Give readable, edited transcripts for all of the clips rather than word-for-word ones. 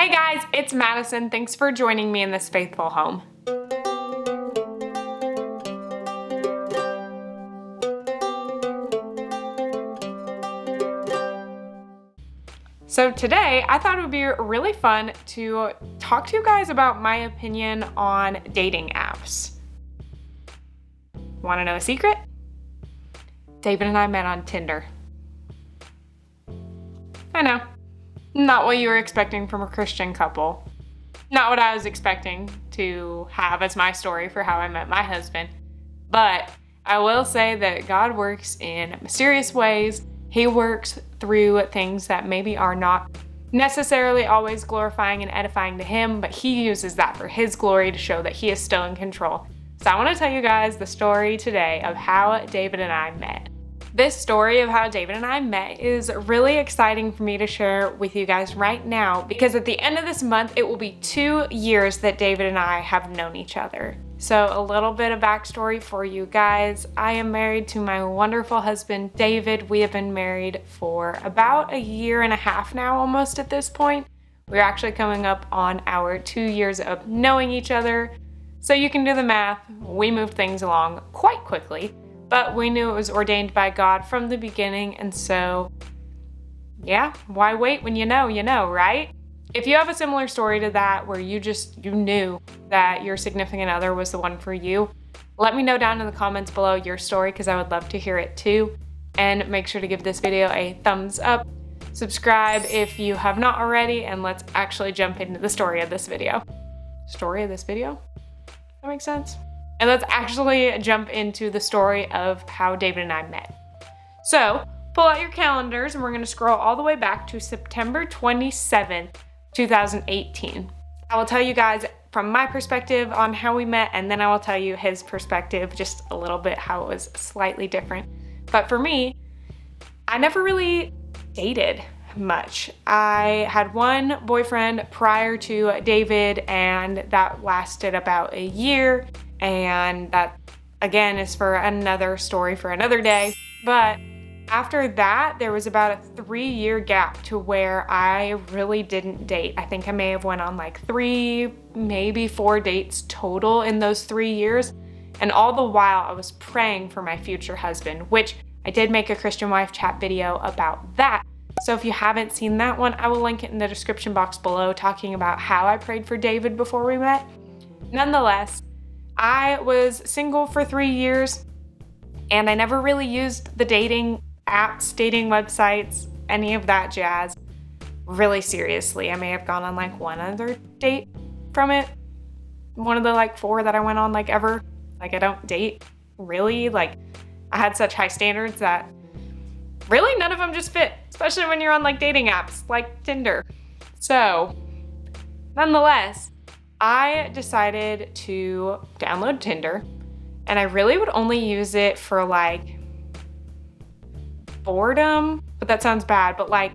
Hey guys, it's Madison. Thanks for joining me in this faithful home. So today, I thought it would be really fun to talk to you guys about my opinion on dating apps. Want to know a secret? David and I met on Tinder. I know. Not what you were expecting from a Christian couple. Not what I was expecting to have as my story for how I met my husband. But I will say that God works in mysterious ways. He works through things that maybe are not necessarily always glorifying and edifying to him, but he uses that for his glory to show that he is still in control. So I want to tell you guys the story today of how David and I met. This story of how David and I met is really exciting for me to share with you guys right now because at the end of this month, it will be 2 years that David and I have known each other. So a little bit of backstory for you guys. I am married to my wonderful husband, David. We have been married for about 1.5 years now, almost at this point. We're actually coming up on our 2 years of knowing each other. So you can do the math. We moved things along quite quickly. But we knew it was ordained by God from the beginning, and so, yeah, why wait when you know, right? If you have a similar story to that, where you knew that your significant other was the one for you, let me know down in the comments below your story, because I would love to hear it too. And make sure to give this video a thumbs up, subscribe if you have not already, and let's actually jump into the story of this video. Story of this video? That makes sense? And let's actually jump into the story of how David and I met. So, pull out your calendars and we're gonna scroll all the way back to September 27th, 2018. I will tell you guys from my perspective on how we met, and then I will tell you his perspective, just a little bit how it was slightly different. But for me, I never really dated much. I had one boyfriend prior to David, and that lasted about 1 year. And that, again, is for another story for another day. But after that, there was about a 3-year gap to where I really didn't date. I think I may have went on like 3, maybe 4 dates total in those 3 years. And all the while I was praying for my future husband, which I did make a Christian wife chat video about that. So if you haven't seen that one, I will link it in the description box below, talking about how I prayed for David before we met. Nonetheless, I was single for 3 years, and I never really used the dating apps, dating websites, any of that jazz really seriously. I may have gone on like one other date from it. One of the like 4 that I went on like ever. Like I don't date really. Like I had such high standards that really none of them just fit, especially when you're on like dating apps like Tinder. So nonetheless, I decided to download Tinder, and I really would only use it for like boredom, but that sounds bad, but like,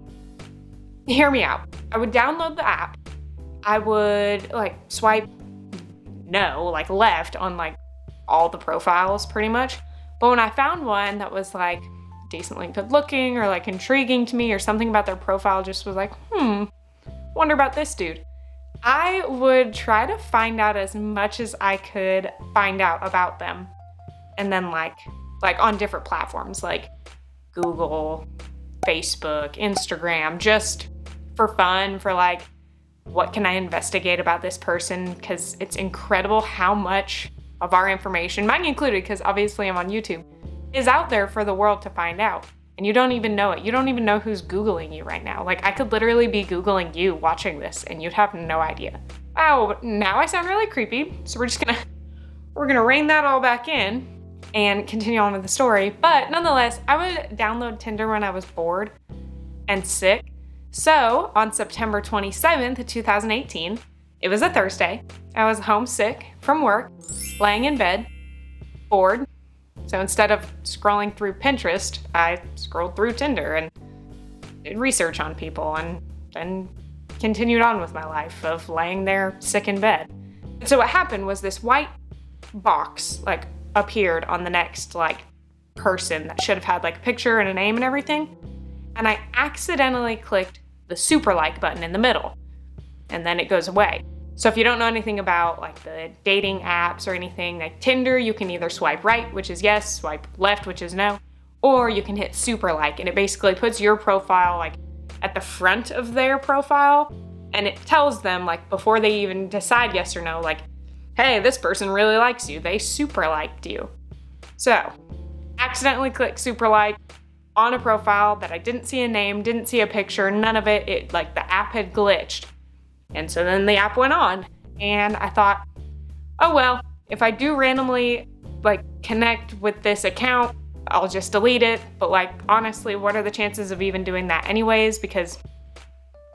hear me out. I would download the app. I would like swipe like left on like all the profiles pretty much. But when I found one that was like decently good looking or like intriguing to me, or something about their profile just was like, wonder about this dude, I would try to find out as much as I could find out about them. And then like on different platforms like Google, Facebook, Instagram, just for fun, for like, what can I investigate about this person? Because it's incredible how much of our information, mine included, because obviously I'm on YouTube, is out there for the world to find out. And you don't even know it. You don't even know who's Googling you right now. Like I could literally be Googling you watching this and you'd have no idea. Wow, now I sound really creepy. So we're gonna rein that all back in and continue on with the story. But nonetheless, I would download Tinder when I was bored and sick. So on September 27th, 2018, it was a Thursday. I was homesick from work, laying in bed, bored. So instead of scrolling through Pinterest, I scrolled through Tinder and did research on people, and then continued on with my life of laying there sick in bed. So what happened was this white box like appeared on the next like person that should have had like a picture and a name and everything. And I accidentally clicked the super like button in the middle. and then it goes away. So if you don't know anything about like the dating apps or anything, like Tinder, you can either swipe right, which is yes, swipe left, which is no, or you can hit super like, and it basically puts your profile like at the front of their profile, and it tells them like before they even decide yes or no, like, hey, this person really likes you. They super liked you. So accidentally clicked super like on a profile that I didn't see a name, didn't see a picture, none of it. It like the app had glitched. And so then the app went on, and I thought, oh well, if I do randomly like connect with this account, I'll just delete it. But like, honestly, what are the chances of even doing that anyways? Because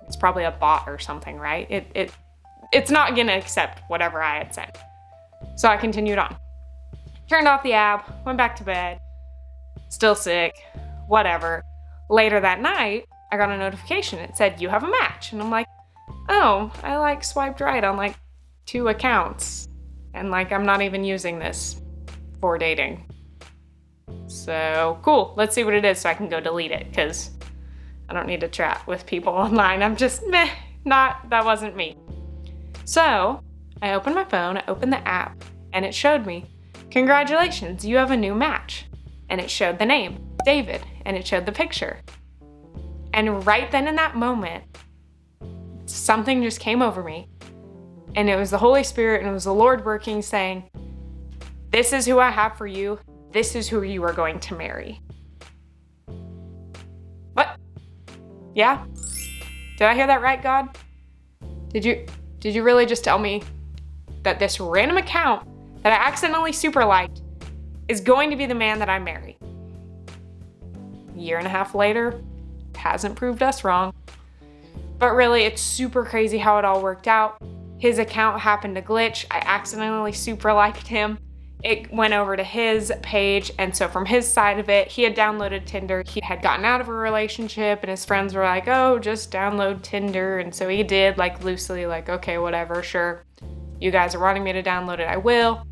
it's probably a bot or something, right? It's not gonna accept whatever I had sent. So I continued on. Turned off the app, went back to bed, still sick, whatever. Later that night, I got a notification. It said, you have a match. And I'm like, oh, I like swiped right on like 2 accounts. And like, I'm not even using this for dating. So cool, let's see what it is so I can go delete it, because I don't need to chat with people online. I'm just that wasn't me. So I opened my phone, I opened the app, and it showed me, congratulations, you have a new match. And it showed the name, David, and it showed the picture. And right then in that moment, something just came over me. And it was the Holy Spirit, and it was the Lord working, saying, this is who I have for you. This is who you are going to marry. What? Yeah? Did I hear that right, God? Did you really just tell me that this random account that I accidentally super liked is going to be the man that I marry? A year and a half later, hasn't proved us wrong. But really, it's super crazy how it all worked out. His account happened to glitch. I accidentally super liked him. It went over to his page, and so from his side of it, he had downloaded Tinder. He had gotten out of a relationship, and his friends were like, oh, just download Tinder. And so he did, like, loosely, like, okay, whatever, sure. You guys are wanting me to download it, I will.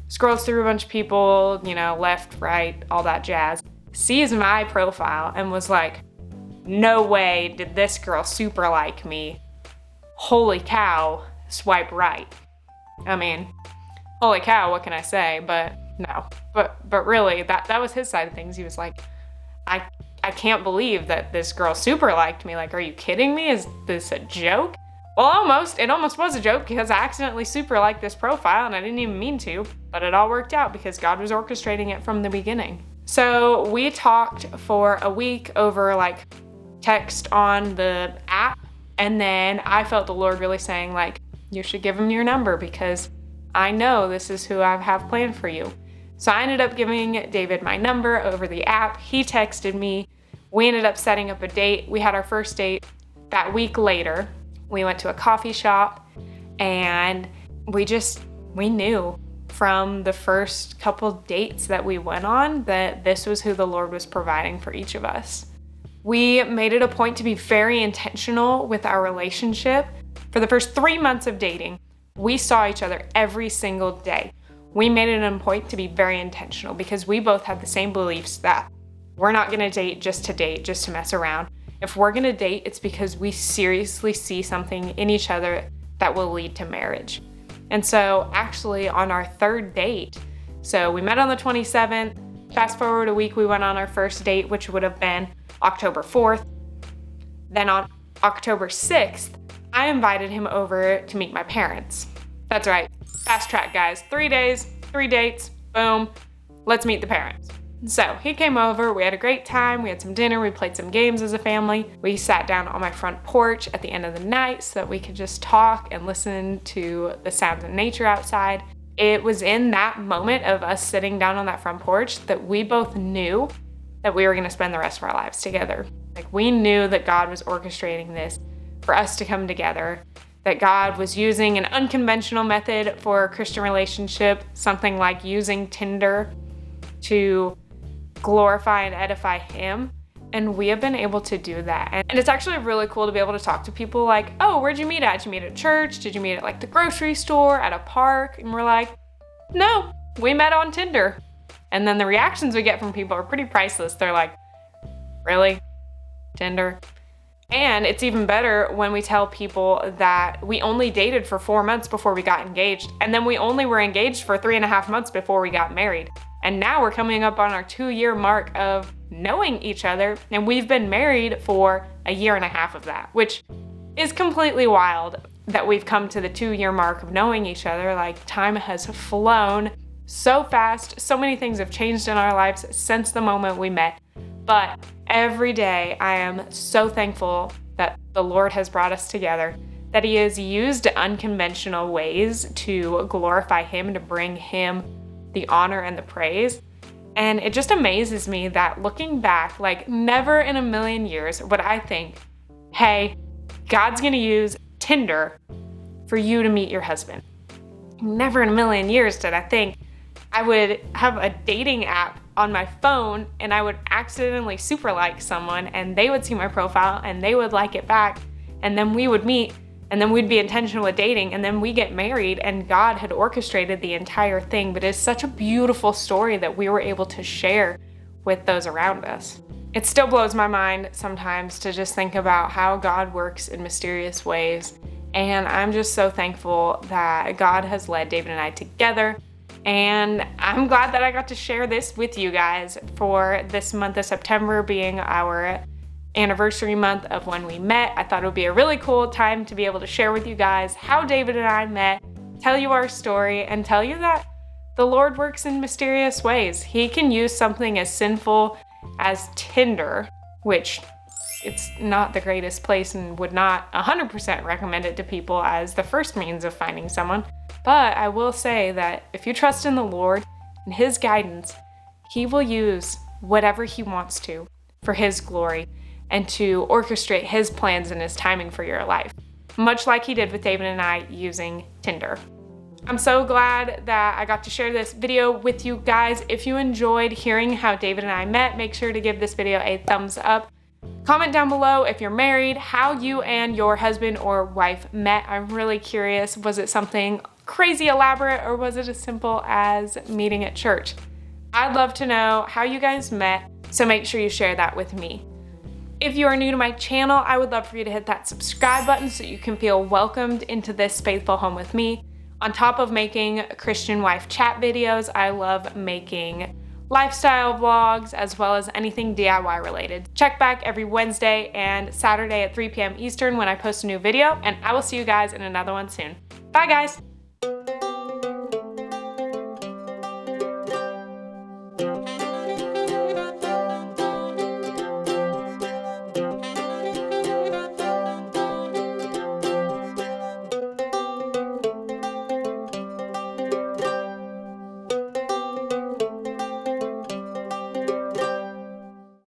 Scrolls through a bunch of people, you know, left, right, all that jazz. Sees my profile and was like, no way did this girl super like me. Holy cow, swipe right. I mean, holy cow, what can I say? But no, but really, that was his side of things. He was like, I can't believe that this girl super liked me. Like, are you kidding me? Is this a joke? Well, it almost was a joke, because I accidentally super liked this profile and I didn't even mean to, but it all worked out because God was orchestrating it from the beginning. So we talked for a week over like text on the app, and then I felt the Lord really saying like, you should give him your number, because I know this is who I have planned for you. So I ended up giving David my number over the app. He texted me. We ended up setting up a date. We had our first date that week later. We went to a coffee shop, and we knew from the first couple dates that we went on that this was who the Lord was providing for each of us. We made it a point to be very intentional with our relationship. For the first 3 months of dating, we saw each other every single day. We made it a point to be very intentional, because we both had the same beliefs that we're not gonna date, just to mess around. If we're gonna date, it's because we seriously see something in each other that will lead to marriage. And so actually on our third date, so we met on the 27th, fast forward a week, we went on our first date, which would have been October 4th. Then on October 6th, I invited him over to meet my parents. That's right, fast track, guys. 3 days, 3 dates, boom, let's meet the parents. So he came over, we had a great time, we had some dinner, we played some games as a family. We sat down on my front porch at the end of the night so that we could just talk and listen to the sounds of nature outside. It was in that moment of us sitting down on that front porch that we both knew that we were gonna spend the rest of our lives together. Like, we knew that God was orchestrating this for us to come together, that God was using an unconventional method for a Christian relationship, something like using Tinder to glorify and edify him. And we have been able to do that. And it's actually really cool to be able to talk to people like, oh, where'd you meet at? Did you meet at church? Did you meet at like the grocery store, at a park? And we're like, no, we met on Tinder. And then the reactions we get from people are pretty priceless. They're like, really? Tinder? And it's even better when we tell people that we only dated for 4 months before we got engaged, and then we only were engaged for 3.5 months before we got married. And now we're coming up on our 2-year mark of knowing each other, and we've been married for 1.5 years of that, which is completely wild that we've come to the 2-year mark of knowing each other. Like, time has flown so fast. So many things have changed in our lives since the moment we met. But every day I am so thankful that the Lord has brought us together, that He has used unconventional ways to glorify Him, to bring Him the honor and the praise. And it just amazes me that looking back, like, never in a million years would I think, hey, God's gonna use Tinder for you to meet your husband. Never in a million years did I think I would have a dating app on my phone and I would accidentally super like someone and they would see my profile and they would like it back, and then we would meet, and then we'd be intentional with dating, and then we get married, and God had orchestrated the entire thing. But it's such a beautiful story that we were able to share with those around us. It still blows my mind sometimes to just think about how God works in mysterious ways. And I'm just so thankful that God has led David and I together. And I'm glad that I got to share this with you guys for this month of September being our anniversary month of when we met. I thought it would be a really cool time to be able to share with you guys how David and I met, tell you our story, and tell you that the Lord works in mysterious ways. He can use something as sinful as Tinder, which it's not the greatest place and would not 100% recommend it to people as the first means of finding someone. But I will say that if you trust in the Lord and His guidance, He will use whatever He wants to for His glory and to orchestrate His plans and His timing for your life, much like He did with David and I using Tinder. I'm so glad that I got to share this video with you guys. If you enjoyed hearing how David and I met, make sure to give this video a thumbs up. Comment down below if you're married, how you and your husband or wife met. I'm really curious. Was it something crazy elaborate, or was it as simple as meeting at church? I'd love to know how you guys met, so make sure you share that with me. If you are new to my channel, I would love for you to hit that subscribe button so you can feel welcomed into this faithful home with me. On top of making Christian wife chat videos, I love making lifestyle vlogs as well as anything DIY related. Check back every Wednesday and Saturday at 3 p.m. Eastern when I post a new video, and I will see you guys in another one soon. Bye guys!